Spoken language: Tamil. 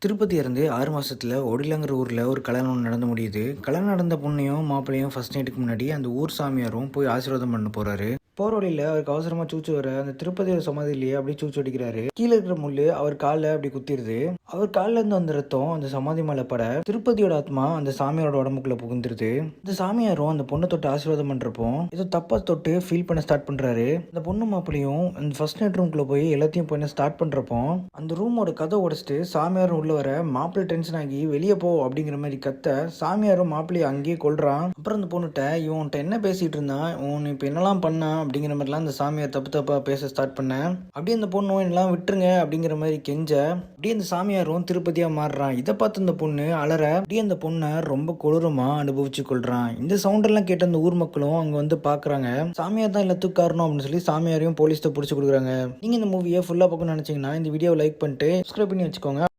திருப்பதி இருந்து 6 மாசத்துல ஒடிலாங்கிற ஊர்ல ஒரு கல்யாணம் நடந்து முடியுது. கல்யாணம் நடந்த பொண்ணையும் மாப்பிள்ளையும் ஃபர்ஸ்ட் நைட்டுக்கு முன்னாடி அந்த ஊர் சாமியாரும் போய் ஆசீர்வாதம் பண்ண போறாரு. போற வழியில அவருக்கு அவசரமா சூச்சு வர அந்த திருப்பதியோட சமாதியிலேயே அப்படியே சூச்சு அடிக்கிறாரு. கீழே இருக்கிற முள்ளு அவர் காலில் அப்படி குத்திடுது. அவர் காலில் இருந்து அந்த ரத்தம் அந்த சமாதி மேல பட திருப்பதியோட ஆத்மா அந்த சாமியாரோட உடம்புக்குள்ள புகுந்துருது. இந்த சாமியாரும் அந்த பொண்ணை தொட்டு ஆசீர்வாதம் பண்றப்போ ஏதோ தப்பா தொட்டு ஃபீல் பண்ண ஸ்டார்ட் பண்றாரு. அந்த பொண்ணு மாப்பிளையும் அந்த ஃபர்ஸ்ட் நைட் ரூம்குள்ள போய் எல்லாத்தையும் பண்ண ஸ்டார்ட் பண்றப்போ அந்த ரூமோட கதை உடைச்சிட்டு சாமியாரும் உள்ள வர மாப்பிள்ளை டென்ஷன் ஆகி வெளியே போ அப்படிங்கிற மாதிரி கத்த சாமியாரும் மாப்பிள்ளையை அங்கேயே கொல்றான். அப்புறம் அந்த பொண்ணுகிட்ட இவன்கிட்ட என்ன பேசிட்டு இருந்தான், இவன் இப்போ என்னெல்லாம் பண்ணான் அப்படிங்கிற மாதிரிலாம் அந்த சாமியார் தப்பு தப்பா பேச ஸ்டார்ட் பண்ணேன். அப்படியே அந்த பொண்ணு எல்லாம் விட்டுருங்க அப்படிங்கிற மாதிரி கெஞ்ச அப்படியே அந்த சாமியாரும் திருப்பதியா மாறுறான். இதை பார்த்து அந்த பொண்ணு அலற அப்படியே அந்த பொண்ணை ரொம்ப கொடூரமா அனுபவிச்சு கொள்றான். இந்த சவுண்ட் எல்லாம் கேட்ட அந்த ஊர் மக்களும் அங்க வந்து பாக்குறாங்க. சாமியார் தான் எல்லாத்துக்கும் காரணம் அப்படின்னு சொல்லி சாமியாரையும் போலீஸ்ட பிடிச்சி கொடுக்குறாங்க. நீங்க இந்த மூவியை ஃபுல்லா பார்க்கணும்னு நினைச்சீங்கன்னா இந்த வீடியோவை லைக் பண்ணிட்டு சப்ஸ்கிரைப் பண்ணி வச்சுக்கோங்க.